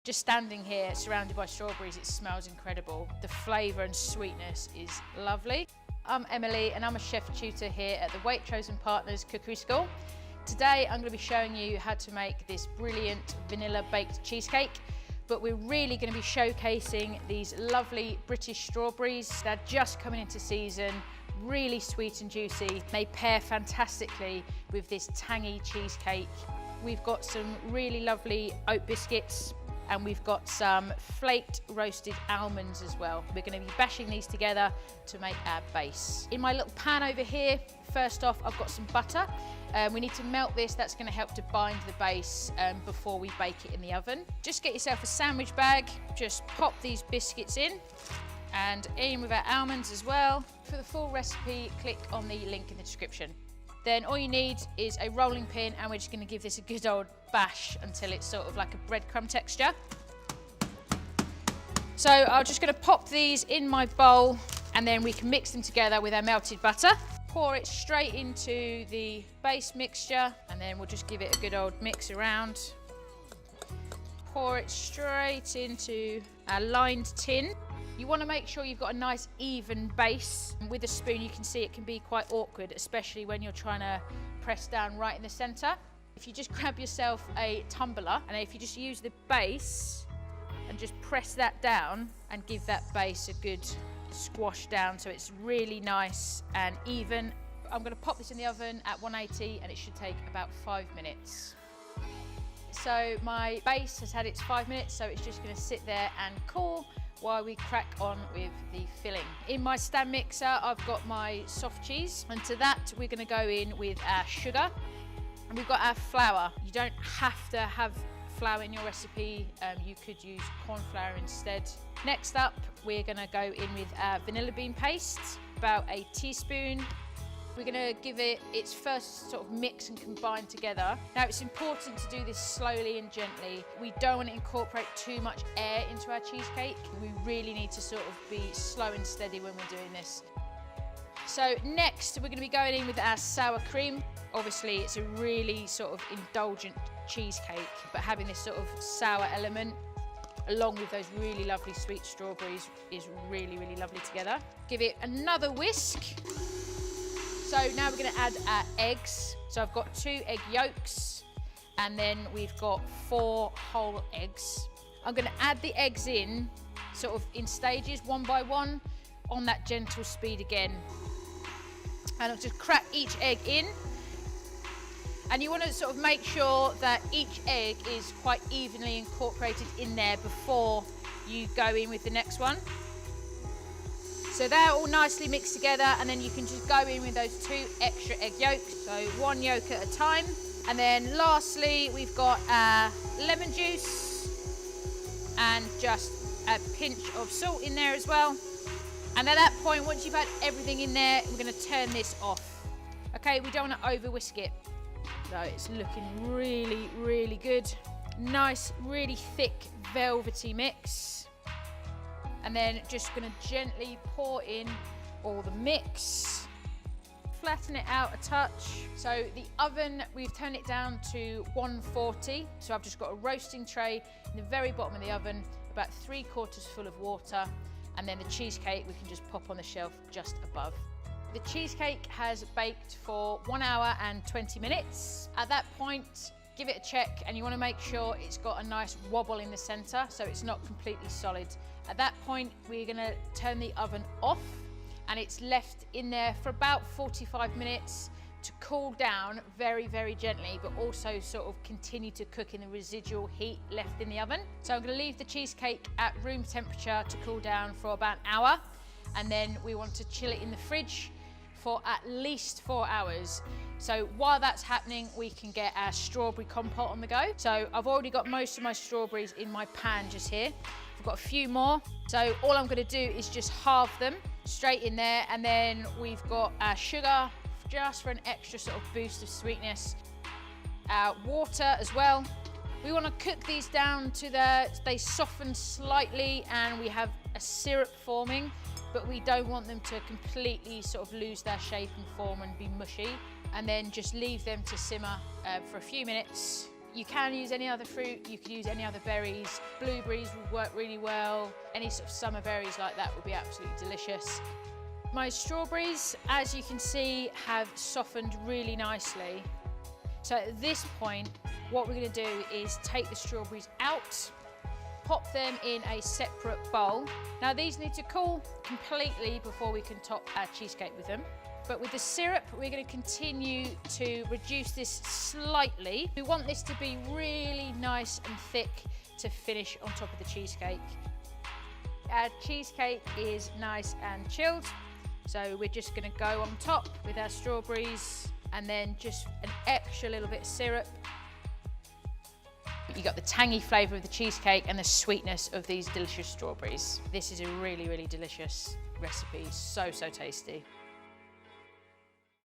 Just standing here surrounded by strawberries, it smells incredible. The flavour and sweetness is lovely. I'm Emily and I'm a chef tutor here at the Waitrose & Partners Cookery School. Today I'm going to be showing you how to make this brilliant vanilla baked cheesecake, but we're really going to be showcasing these lovely British strawberries. They're just coming into season, really sweet and juicy. They pair fantastically with this tangy cheesecake. We've got some really lovely oat biscuits, and we've got some flaked roasted almonds as well. We're going to be bashing these together to make our base. In my little pan over here, first off, I've got some butter. We need to melt this. That's going to help to bind the base before we bake it in the oven. Just get yourself a sandwich bag. Just pop these biscuits in and in with our almonds as well. For the full recipe, click on the link in the description. Then all you need is a rolling pin, and we're just going to give this a good old bash until it's sort of like a breadcrumb texture. So I'm just going to pop these in my bowl, and then we can mix them together with our melted butter. Pour it straight into the base mixture, and then we'll just give it a good old mix around. Pour it straight into our lined tin. You want to make sure you've got a nice even base. With a spoon, you can see it can be quite awkward, especially when you're trying to press down right in the center. If you just grab yourself a tumbler, and if you just use the base and just press that down and give that base a good squash down so it's really nice and even. I'm going to pop this in the oven at 180, and it should take about 5 minutes. So my base has had its 5 minutes, so it's just going to sit there and cool while we crack on with the filling. In my stand mixer, I've got my soft cheese, and to that we're going to go in with our sugar, and we've got our flour. You don't have to have flour in your recipe, you could use corn flour instead. Next up, we're going to go in with our vanilla bean paste, about a teaspoon. We're going to give it its first sort of mix and combine together. Now, it's important to do this slowly and gently. We don't want to incorporate too much air into our cheesecake. We really need to sort of be slow and steady when we're doing this. So next, we're going to be going in with our sour cream. Obviously, it's a really sort of indulgent cheesecake, but having this sort of sour element along with those really lovely sweet strawberries is really, really lovely together. Give it another whisk. So now we're going to add our eggs. So I've got 2 egg yolks, and then we've got 4 whole eggs. I'm going to add the eggs in sort of in stages, one by one, on that gentle speed again. And I'll just crack each egg in. And you want to sort of make sure that each egg is quite evenly incorporated in there before you go in with the next one. So they're all nicely mixed together, and then you can just go in with those 2 extra egg yolks, so 1 yolk at a time. And then lastly, we've got our lemon juice and just a pinch of salt in there as well. And at that point, once you've had everything in there, we're going to turn this off. Okay, we don't want to over whisk it. So it's looking really, really good. Nice, really thick, velvety mix. And then just going to gently pour in all the mix. Flatten it out a touch. So the oven, we've turned it down to 140. So I've just got a roasting tray in the very bottom of the oven, about 3/4 full of water. And then the cheesecake we can just pop on the shelf just above. The cheesecake has baked for 1 hour and 20 minutes. At that point, give it a check, and you want to make sure it's got a nice wobble in the center so it's not completely solid. At that point, we're going to turn the oven off, and it's left in there for about 45 minutes to cool down very, very gently, but also sort of continue to cook in the residual heat left in the oven. So I'm going to leave the cheesecake at room temperature to cool down for about an hour, and then we want to chill it in the fridge for at least 4 hours. So while that's happening, we can get our strawberry compote on the go. So I've already got most of my strawberries in my pan just here. I've got a few more. So all I'm going to do is just halve them straight in there, and then we've got our sugar just for an extra sort of boost of sweetness. Our water as well. We want to cook these down to they soften slightly and we have a syrup forming, but we don't want them to completely sort of lose their shape and form and be mushy. And then just leave them to simmer for a few minutes. You can use any other fruit, you could use any other berries. Blueberries would work really well. Any sort of summer berries like that would be absolutely delicious. My strawberries, as you can see, have softened really nicely. So at this point, what we're going to do is take the strawberries out, pop them in a separate bowl. Now these need to cool completely before we can top our cheesecake with them. But with the syrup, we're going to continue to reduce this slightly. We want this to be really nice and thick to finish on top of the cheesecake. Our cheesecake is nice and chilled, so we're just going to go on top with our strawberries and then just an extra little bit of syrup. You got the tangy flavour of the cheesecake and the sweetness of these delicious strawberries. This is a really, really delicious recipe, so tasty.